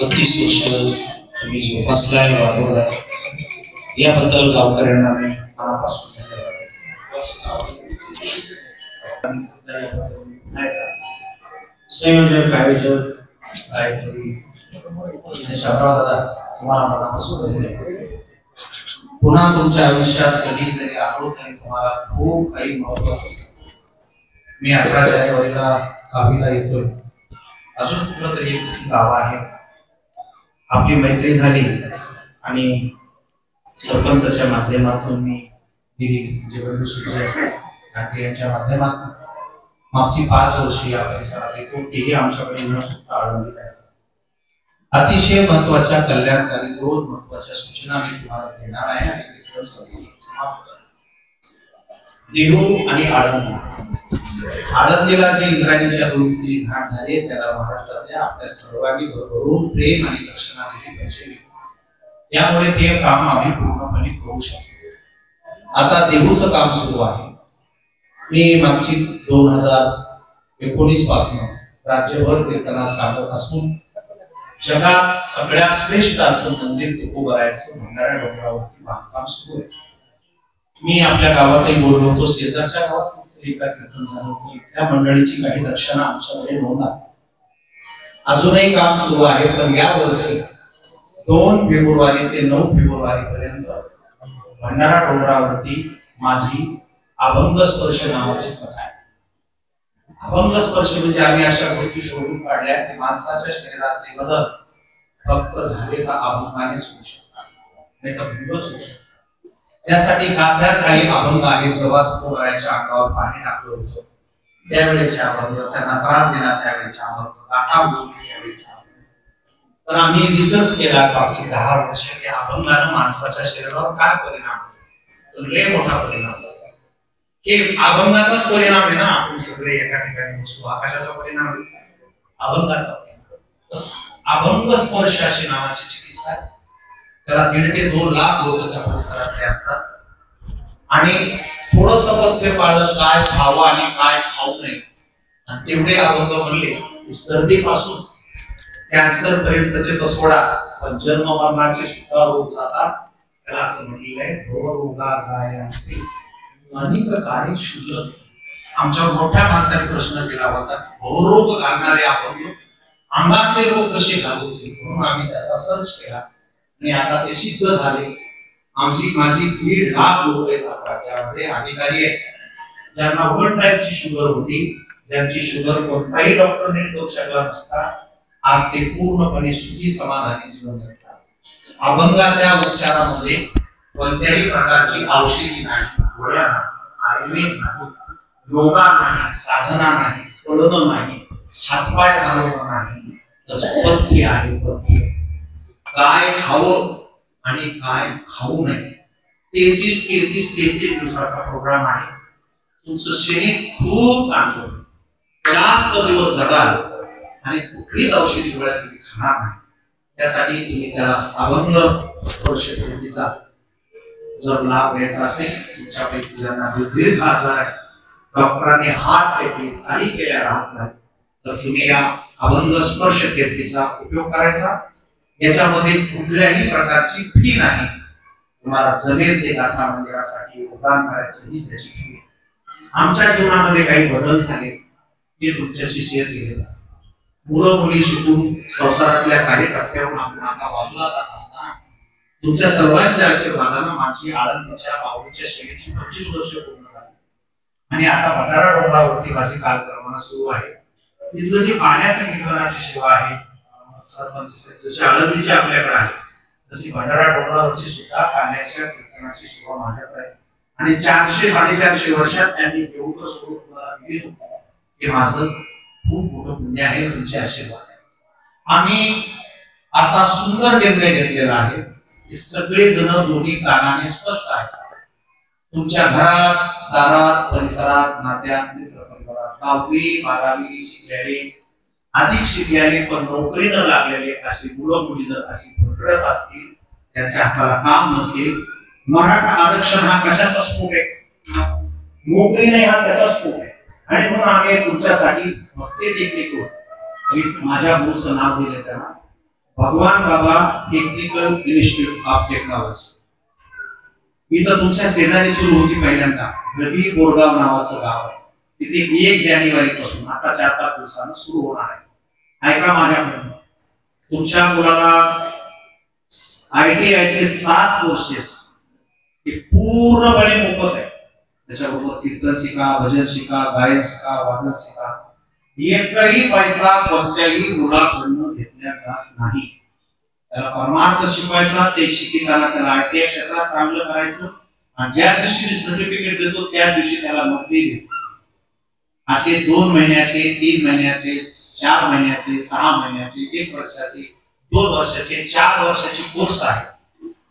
32 वर्ष तुम्ही जोपासलाय वाढवलाय याबद्दल गावकऱ्यांना मी मनापासून संयोजक आयोजक गायत्री शामराव दादा तुम्हाला मनापासून पुन्हा तुमच्या आयुष्यात कधी जरी आलो तरी तुम्हाला खूप काही महत्वाचं असतं. मी 18 जानेवारीला गावीला येतोय. अजून कुठलं तरी एक गाव आहे. आपली मैत्री झाली आणि सरपंचाच्या माध्यमातून मी यांच्या माध्यमातून मागची 5 वर्ष या परिसरात येतो. तेही आमच्याकडे न चुकता आळंदीत आहे. अतिशय महत्वाच्या कल्याणकारी 2 महत्वाच्या सूचना मी तुम्हाला देणार आहे. देहू आणि आळंदी. आळंदीला जे इंद्रायणीच्या 2-3 घाट झाले त्याला महाराष्ट्रातल्या आपल्या सर्वांनी भरभरून प्रेम आणि दक्षिणा दिली पाहिजे. त्यामुळे ते काम आम्ही पूर्णपणे करू शकतो. आता देहूचं काम सुरू आहे. मी मागची 2019 पासून राज्यभर कीर्तना सांगत असून जगात सगळ्यात श्रेष्ठ असं मंदिर तुकोबारायचं भंडारा डोंगरावरती बांधकाम सुरू आहे. मी आपल्या गावातही बोललो होतो. शेजारच्या गावात एका कीर्तन झालं होतं. त्या मंडळीची काही दक्षिणा आमच्याकडे नोंद आहे. अजूनही काम सुरू आहे. पण या वर्षी 2 फेब्रुवारी ते 9 फेब्रुवारी पर्यंत भंडारा डोंगरावरती माझी अभंग स्पर्श नावाची कथा आहे. अभंग स्पर्श म्हणजे आम्ही अशा गोष्टी शोधून काढल्या की माणसाच्या शरीरातले बदल फक्त झाले तर अभंगानेच होऊ शकतात, नाही तर भिवच होऊ शकतात. त्यासाठी त्यात काही अभंग आहेत. जेव्हा तुकोबारायच्या अंगावर पाणी टाकलं होतं त्यावेळेचे अभंग, त्यांना त्रास देणार त्यावेळेचे अभंग, गाथा बोलली त्यावेळेचे अभंग. तर आम्ही रिसर्च केला मागची 10 वर्ष की अभंगानं माणसाच्या शरीरावर काय परिणाम होतो. लय मोठा परिणाम होतो की अभंगाचाच परिणाम आहे ना. आपण सगळे एका ठिकाणी बसतो. आकाशाचा परिणाम अभंगाचा. अभंग स्पर्श अशी नावाची चिकित्सा आहे. त्याला 1.5 ते 2 लाख लोक त्या परिसरातले असतात. आणि थोडस पथ्य पाळलं काय खावं आणि काय खाऊ नये. आणि तेवढे अभंग म्हणले सर्दीपासून कॅन्सर पर्यंतचे तो सोडा, पण जन्म मरणाचे सुद्धा रोग जातात. त्याला असं म्हटलेलं आहे रोगा जायांचे अनेक काय शुद्ध. आमच्यावर मोठ्या माणसाने प्रश्न केला होता रोग घालणारे अभंग अंगातले रोग कसे घालू. म्हणून आम्ही त्याचा सर्च केला आणि आता ते सिद्ध झाले. माझी 1.5 लाख लोक आहेत राज्यामध्ये अधिकारी आहेत ज्यांना 1 टाईपची शुगर होती, ज्यांची शुगर कोणताही डॉक्टर नीट करू शकला नसता. आज ते पूर्णपणे सुखी समाधानी जीवन जगतात. अभंगाच्या उपचारामध्ये कोणत्याही प्रकारची औषधी नाही, गोळ्या नाही, आयुर्वेद नाही, योगा नाही, साधना नाही, पळणं नाही, हातपाय घालवणं नाही, तर पथ्य आहे. पथ्य काय खावं आणि काय खाऊ नये. 33 दिवसाचा प्रोग्राम आहे. तुमचं शरीर खूप चांगलं, जास्त दिवस जगाल आणि कुठलीच औषधी गोळ्या तुम्ही खाणार नाही. त्यासाठी तुम्ही त्या अभंग स्पर्श थेरपीचा जर लाभ घ्यायचा असेल, तुमच्यापैकी ज्यांना दीर्घ आजार आहे, डॉक्टरांनी हात टेकले काही केल्या राहत नाही, तर तुम्ही या अभंग स्पर्श थेरपीचा उपयोग करायचा. याच्यामध्ये कुठल्याही प्रकारची फी नाही. तुम्हाला जमेल ते गाथा मंदिरासाठी योगदान करायचं हीच त्याची फी. आमच्या जीवनामध्ये काही बदल झाले ते तुमच्याशी शेअर केले. मुलं मुली शिकून संसारातल्या काही टप्प्यावरून आपण आता बाजूला जात असताना तुमच्या सर्वांच्या आशीर्वादानं माझी आळंदीच्या बावडीच्या सेवेची 25 वर्ष पूर्ण झाली. आणि आता भंडारा डोंगरावरती माझी कालक्रमणा सुरू आहे. तिथलं जी पाण्याच्या कीर्तनाची सेवा आहे, सरपंच जशी आळंदीची आपल्याकडे आहे तशी भंडारा डोंगरावरची सुद्धा पाण्याच्या कीर्तनाची सेवा माझ्याकडे आहे. आणि 400-450 वर्षात त्यांनी एवढं सुरू तुम्हाला दिलं की माझं खूप मोठं पुण्य आहे. तुमचे आशीर्वाद आहे. आम्ही असा सुंदर निर्णय घेतलेला आहे की सगळे जण दोन्ही कानाने स्पष्ट आहेत. तुमच्या घरात, दारात, परिसरात, नात्यात, मित्र परिवारात 10वी 12वी शिकलेले, अधिक शिकलेले पण नोकरी न लागलेले अशी मुलं मुली जर अशी भरकटत असतील, त्यांच्या हाताला काम नसेल, मराठा आरक्षण हा कशाचा स्फोट आहे? नोकरी नाही हा त्याचा स्फोट आहे. आणि म्हणून आम्ही तुमच्यासाठी भक्ती टेकली करू. मी माझ्या मूळचं नाव दिले त्यांना भगवान बाबा टेक्निकल इन्स्टिट्यूट ऑफ टेक्नॉलॉजी इथं तुमच्या शेजारी सुरू होती पहिल्यांदा. गदी बोरगाव नावाचं गाव आहे. तिथे 1 जानेवारी पासून आता 4-5 दिवसांनी सुरू होणार आहे. ऐका माझ्याकडून, तुमच्या मुलाला ITI चे 7 कोर्सेस हे पूर्णपणे मोफत आहे. त्याच्याबरोबर कीर्तन शिका, भजन शिका, गायन शिका, वादन शिका. एकही पैसा कोणत्याही मुलाकडून घेतला जात नाही. त्याला परमार्थ शिकवायचा, ते शिकताना त्याला ITI क्षेत्रात चांगलं करायचं आणि ज्या दिवशी मी सर्टिफिकेट देतो त्या दिवशी त्याला नोकरी देतो. असे 2 महिन्याचे, 3 महिन्याचे, 4 महिन्याचे, 6 महिन्याचे, 1 वर्षाचे, 2 वर्षाचे, 4 वर्षाचे कोर्स आहे.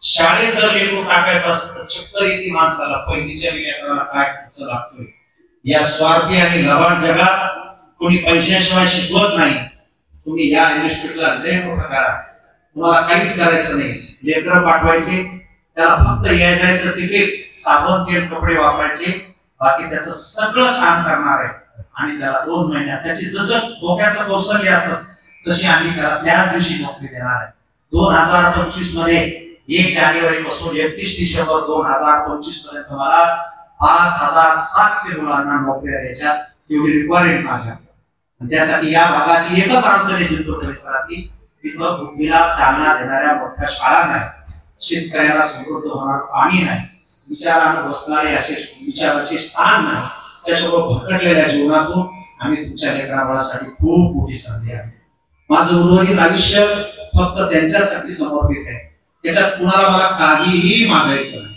शाळेत जर लेकरू टाकायचं असेल तर चक्कर येते माणसाला, पहिलीच्या विद्यार्थ्याला काय खर्च लागतोय. या स्वार्थी आणि लबाड जगात कोणी पैशाशिवाय शिकवत नाही. तुम्ही या इन्स्टिट्यूटला लय मोठं करा, तुम्हाला काहीच करायचं नाही. लेकरं पाठवायचे, त्याला फक्त यायचं तिकीट, साबण, तेल, कपडे वापरायचे, बाकी त्याचं सगळं छान करणार आहे. आणि त्याला 2 महिन्यात त्याची जसं डोक्याचं कौशल्य असत तशी आम्ही त्याला त्याच दिवशी नोकरी देणार आहे. 2025 मध्ये 1 जानेवारी पासून 31 डिसेंबर 2025 पर्यंत मला 5700 मुलांना नोकऱ्या द्यायच्या एवढी रिक्वायरमेंट माझ्या. त्यासाठी या भागाची एकच अडचण आहे जिंतूर परिसरातली, तिथं बुद्धीला चालना देणाऱ्या मोठ्या शाळा नाही, शेतकऱ्याला समृद्ध होणार पाणी नाही, विचारानं बसणारे असे विचाराचे स्थान नाही. त्याच्याबरोबर भरकटलेल्या जीवनातून आम्ही तुमच्या लेकराबाळासाठी खूप मोठी संधी आहे. माझं उर्वरित आयुष्य फक्त त्यांच्यासाठी समर्पित आहे. त्याच्यात कुणाला मला काहीही मागायचं नाही.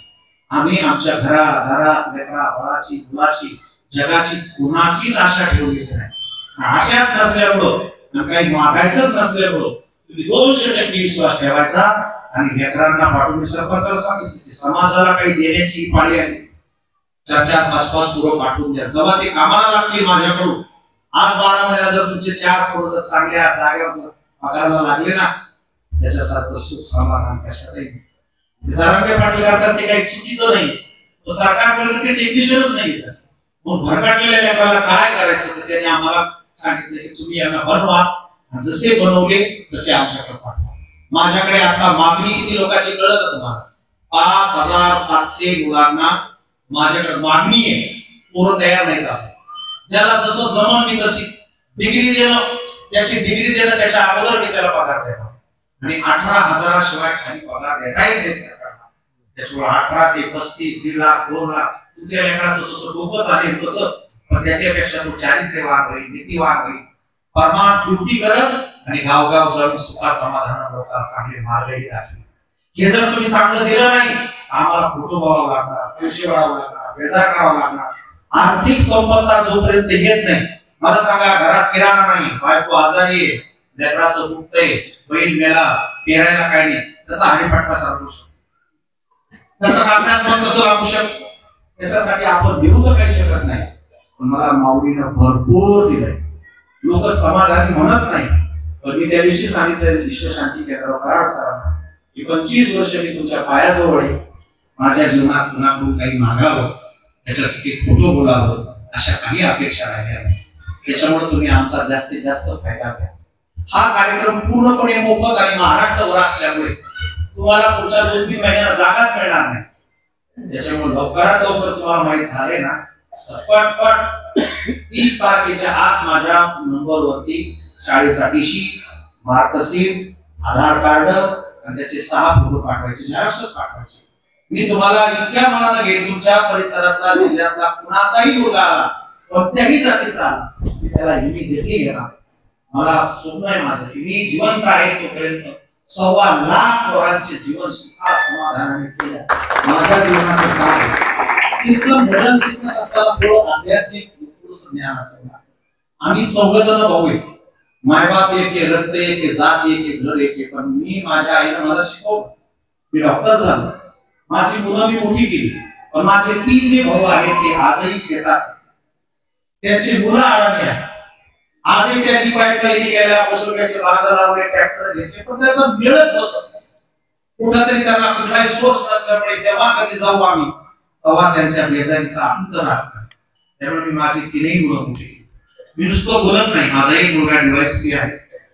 आम्ही आमच्या घरात लेकरा बाळाची, मुलाची, जगाची कुणाचीच आशा ठेवलेली नाही. आशाच नसल्यामुळं, काही मागायचंच नसल्यामुळं तुम्ही 200% विश्वास ठेवायचा. आणि लेकरांना पाठवून मी सरपंचाला सांगितलं की समाजाला काही देण्याची पाळी आहे. 4-4, 5-5 पोरं पाठवून द्या, जेव्हा ते कामाला लागतील माझ्याकडून. आज 12 महिन्यात जर तुमचे 4 पोरं जर चांगल्या जागेवर पगाराला लागले ना, त्याच्यासारखं सुख समाधान कशातही नाही. जरांगे पाटील करतात ते काही चुकीचं नाही, सरकारकडे ते टेक्निशियनच नाही. मग भरकटलेल्या लेकराला काय करायचं तर त्यांनी आम्हाला सांगितलं की तुम्ही यांना बनवा, जसे बनवले तसे आमच्याकडे पाठवा. माझ्याकडे आता मागणी किती लोकांची कळत का तुम्हाला? 5700 मुलांना माझ्याकडे मागणी आहे. पोरं तयार नाहीत. असं ज्याला जसं जमन मी तशी डिग्री देणं, त्याची डिग्री देणं, त्याच्या अगोदर मी त्याला पगार देणार. आणि 18,000 शिवाय खाली पगार देता येत नाही सरकारला. त्याच्यामुळे 18 ते 35, 1.5 लाख, 2 लाख तुमच्या लेकराचं जसं डोकं चालेल तसं, पण त्याच्यापेक्षा तो चारित्र्यवान होईल, नीतिवान होईल, परमार्थ ड्युटी करत आणि गावगाव जाऊन सुखा समाधान लोकांना चांगले मार्गही दाखवेल. हे जर तुम्ही चांगलं दिलं नाही, आम्हाला फोटो बघावं लागणार, पैसे वाढावं लागणार, बेजार करावं लागणार. आर्थिक संपत्ता जोपर्यंत येत नाही, मला सांगा घरात किराणा नाही, बायको आजारी आहे, लेकराचं दुखतंय, बैल मेला, पेरायला काय नाही, तसा हरिपटका साधू शकतो. त्याचं कागदात मन कसं लागू शकतो? त्याच्यासाठी आपण देऊ तर काही शकत नाही. पण मला माऊलीनं भरपूर दिलंय. लोक समाधानी म्हणत नाही, पण मी त्या दिवशी सांगितलं विश्वशांती केंद्रावर कराड सरांना की 25 वर्ष मी तुमच्या पायाजवळ आहे. माझ्या जीवनात कुणाकडून काही मागावं, त्याच्यासाठी फोटो बोलावं, अशा काही अपेक्षा राहिल्या नाही. त्याच्यामुळे तुम्ही आमचा जास्तीत जास्त फायदा घ्या. हा कार्यक्रम पूर्णपणे मोफत आणि महाराष्ट्रभर असल्यामुळे तुम्हाला पुढच्या 2-3 महिन्याला जागाच मिळणार नाही. त्याच्यामुळे लवकरात लवकर तुम्हाला माहित झाले ना, पटपट 30 तारखेच्या आत माझ्या नंबरवरती शाळेचा टीसी, मार्कशीट, आधार कार्ड आणि त्याचे 6 फोटो पाठवायचे, झेरॉक्स पाठवायचे. मी तुम्हाला इतक्या मनानं घेईन, तुमच्या परिसरातला, जिल्ह्यातला कुणाचाही मुलगा आला, कोणत्याही जातीचा आला, मी त्याला इमिडिएटली घेणार. मला स्वप्न आहे माझं की मी जिवंत आहे तोपर्यंत 1.25 लाख पोरांचे जीवन सुखा समाधानाने केलं. माझ्या जीवनाचं सार इतकं भजन शिकत असताना थोडं आध्यात्मिक ज्ञान असेल. आम्ही 4 जण भाऊ आहे, मायबाप एक आहे, रक्त एक आहे, जात एक आहे, घर एक आहे. पण मी माझ्या आईनं मला शिकवलं, मी डॉक्टर झालो, माझी मुलं मी मोठी केली. पण माझे 3 जे भाऊ आहेत ते आजही शेतात, त्याची मुलं अडाणी आहेत. आजही त्यांनी पाईपलाईन केल्या, पशुखाद्याचे बाग लावले, ट्रॅक्टर घेतले, पण त्याचा मिळत बसत नाही. कुठेतरी त्यांना कुठलाही सोर्स नसल्यामुळे जेव्हा कधी जाऊ आम्ही तेव्हा त्यांच्या बेजारीचा अंत राहत नाही. त्यामुळे मी माझी 3ही मुलं मोठी केली. मी नुसतं बोलत नाही, माझा एक मुलगा डिवाइस आहे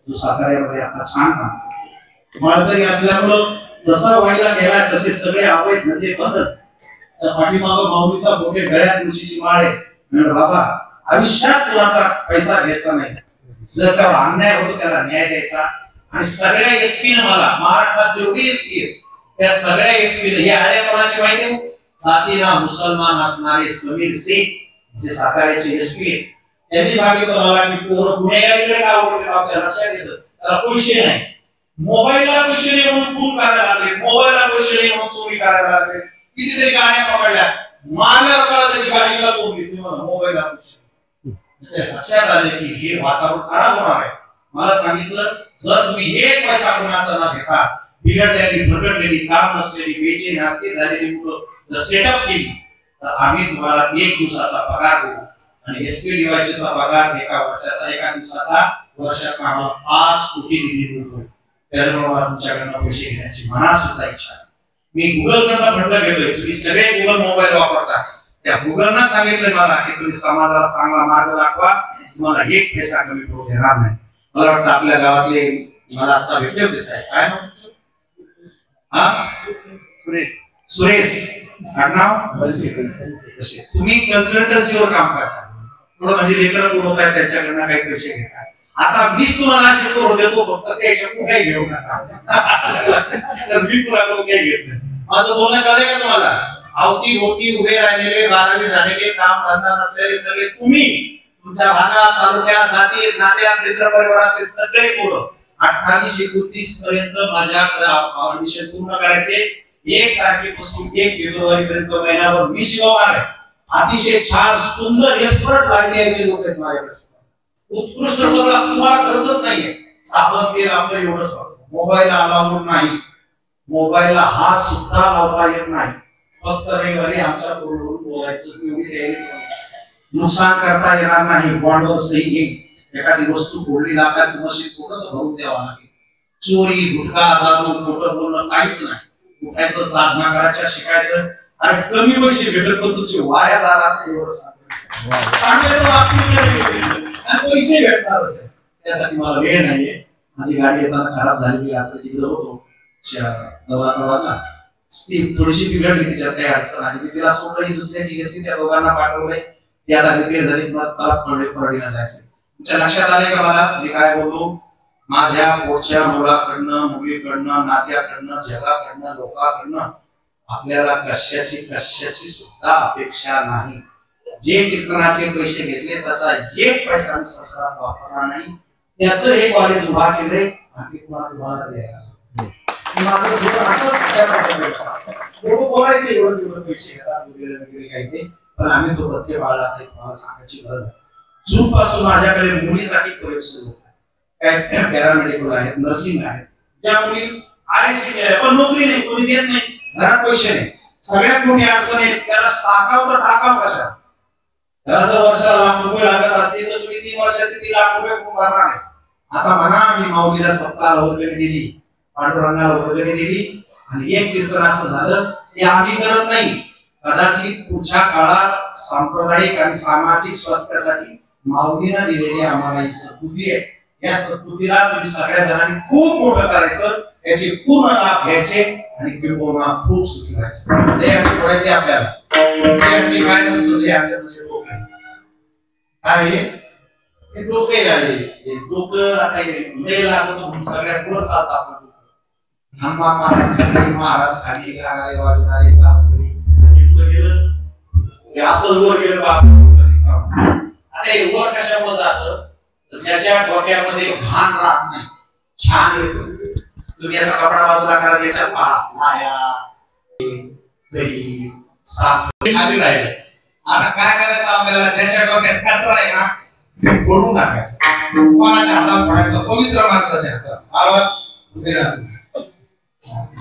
जो साताऱ्यामध्ये आता छान काम करतो. माळकरी असल्यामुळं जसा व्हायला गेला तसे सगळे अवैध म्हणजे बंदच. त्या पाठीमागं माऊलीचा मोठे गळ्यात तुळशीची माळ आहे. म्हणलं बाबा आयुष्यात कुणाचा पैसा घ्यायचा नाही, ज्याच्यावर अन्याय होतो त्याला न्याय द्यायचा. आणि सगळ्या एसपी ने मला महाराष्ट्रात जेवढी एसपी आहेत त्या सगळ्या एसपी ने हे आड्या कोणाशी माहिती आहे? सातीना मुसलमान असणारे समीर शेख जे साताऱ्याचे एसपी आहेत त्यांनी सांगितलं मला की पोरं गुन्हेगारीकडे का ओढतात, आमच्या लक्षात येतं त्याला पैसे नाही, मोबाईलला पैसे नाही म्हणून खून करायला लागले, मोबाईलला पैसे नाही म्हणून चोरी करायला लागले. कितीतरी गाड्या पकडल्या, मारल्यावर कळलं की गाडीला चोरली, तुम्हाला मोबाईलला पैसे. लक्षात आले की हे वातावरण खराब होणार आहे. मला सांगितलं जर तुम्ही एक पैसा कोणाचा न घेता बिघडलेली भरगडलेली काम नसलेली बेचैन अस्थिर झालेली मुलं जर सेटअप केली तर आम्ही तुम्हाला 1 दिवसाचा पगार देऊ. आणि एसपी डिवायसेसचा पगार एका वर्षाचा, एका दिवसाचा, वर्षात आम्हाला 5 कोटी निधी मिळतो. त्यामुळे मला तुमच्याकडनं पैसे घेण्याची मनात सुद्धा इच्छा आहे. मी गुगल कडनं फंड घेतोय, तुम्ही सगळे गुगल मोबाईल वापरता, त्या गुगलनं सांगितलं मला की तुम्ही समाजाला चांगला मार्ग दाखवा, तुम्हाला 1 पैसा कमी पडू देणार नाही. मला वाटतं आपल्या गावातले मला आता भेटले होते साहेब, काय नाव सुरेश आडनाव, तुम्ही कन्सल्टन्सीवर काम करता, थोडं म्हणजे लेकर पुरवत आहेत त्यांच्याकडनं काही पैसे घेता. आता मीच तुम्हाला शिकवतो देतो, फक्त त्या हिशोब काही घेऊ नका. तर मी कुणाकडून काही घेत नाही. माझं बोलणं कळलंय का तुम्हाला? अवती भोवती उभे राहिलेले 12वी झालेले काम धंदा नसलेले सगळे तुम्ही, तुमच्या भागात, तालुक्यात, जातीत, नात्यात, मित्र परिवारातले सगळे पोरं 28-29 पर्यंत माझ्याकडे ऑडिशन पूर्ण करायचे. 1 तारखेपासून 1 फेब्रुवारी पर्यंत महिनाभर मी शिकवणार आहे. अतिशय छान सुंदर एक्सपर्ट लाईन यायचे लोक आहेत माझ्याकडे. उत्कृष्ट सगळं, तुम्हाला खर्चच नाहीये. साबण तेल आपलं एवढंच वापरतो. मोबाईल अलाउड नाही, मोबाईलला हात सुद्धा लावता येत नाही. फक्त रविवारी आमच्या बरोबर बोलायचं, नुकसान करता येणार नाही. बॉन्डवर सही घेईन. एखादी वस्तू फोडली, लाखाचं मशीन फोडलं तर भरून द्यावा लागेल. चोरी, गुटखा, दारू, खोटं बोलणं काहीच नाही. उठायचं, साधना करायच्या, शिकायचं. आणि कमी पैसे भेटत पण तुमची वाया जाणार नाही एवढं पैसे भेटणारच आहे. त्यासाठी मला वेळ नाहीये. माझी गाडी येताना खराब झाली, आता तिकडे होतो दवाखान्याला, ती थोडीशी बिघडली, तिच्यात काही अडचण आली, मी तिला सोडली, दुसऱ्याची घेतली, त्या दोघांना पाठवलंय, ती आता रिपेअर झाली. मला परडीला जायचं. तुमच्या लक्षात आले का मला मी काय बोलतो? माझ्या पोटच्या मुलाकडनं, मुलीकडनं, नात्याकडनं, जगाकडनं, लोकांकडनं आपल्याला कशाची सुद्धा अपेक्षा नाही. जे कीर्तनाचे पैसे घेतले त्याचा 1 पैसा मी संसारात वापरणार नाही. त्याचं हे कॉलेज उभा केलंय, बाकी तुम्हाला द्यायला बोलायचे एवढं पैसे घेतात वगैरे वगैरे काही ते, पण आम्ही तो प्रत्येक बाळा तुम्हाला सांगायची गरज आहे. जून पासून माझ्याकडे मुलीसाठी प्रयोग सुरू होत आहे. पॅरामेडिकल आहेत, नर्सिंग आहेत, ज्या मुली आयसी पण नोकरी नाही, कोणी देत नाही, घरात पैसे नाही, सगळ्यात मोठी अडचण आहे. त्याला टाकाव तर टाकाव कशा? त्याला जर वर्षाला ₹1,00,000 लागत असतील तर तुम्ही 3 वर्षाचे ₹3,00,000 भरणार नाही. आता म्हणा मी माऊलीला सप्ताहाला वर्गणी दिली, पांडुरंगाला वर्गणी दिली, आणि 1 कीर्तन असं झालं ते आम्ही करत नाही. कदाचित पुढच्या काळात सांप्रदायिक आणि सामाजिक स्वास्थ्यासाठी माऊलीनं दिलेली आम्हाला ही सद्बुद्धी आहे. या सद्बुद्धीला तुम्ही सगळ्या जणांनी खूप मोठं करायचं, याचे पूर्ण लाभ घ्यायचे आणि किंबहुना खूप सुखी व्हायचे. ते अंडी पडायचे आपल्याला. ते अंडी काय नसतं, ते अंडी म्हणजे डोकं काय, डोके झाले. डोकं आता मेल लागतो, सगळ्यात पुढे चालतं आपलं डोकं. हनुमान महाराज खाली गाणारे वाजवणारे असं वर गेलं बाप. आता हे वर कशामुळे जातं? ज्याच्या डोक्यामध्ये घाण राहत नाही, छान येतो. तुम्ही याचा कपडा बाजूला करा, याच्या लाया, दही, साखर खाली राहिले. आता काय करायचं आपल्याला? ज्याच्या डोक्यात कचरा आहे ना ते फोडून टाकायचं. कोणाच्या हातात फोडायचं? पवित्र माणसाच्या हातात.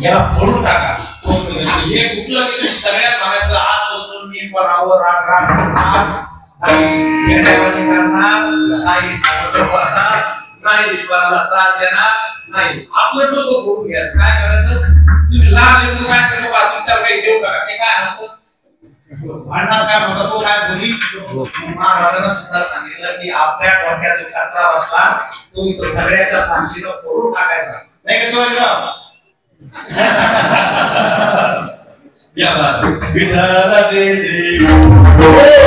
याला फोडून टाका. हे कुठलं की तुम्ही सगळ्यात म्हणायचं आजपासून मी पणावर राग राग करणार नाही, नाही कोणाला त्रास देणार नाही. आपलं डोकं फोडून घ्यायचं. काय करायचं? तुम्ही लहान लेकरू काय करतो बा, तुमच्याला काही देऊ नका. ते काय म्हणतो भांडणार, काय म्हणतो तो काय बोली. महाराजांना सुद्धा सांगितलं की आपल्या डोक्यात जो कचरा बसला तो इथं सगळ्याच्या साक्षीनं फोडून टाकायचा. नाही का शिवाजीराव? या बात विठाला जय जय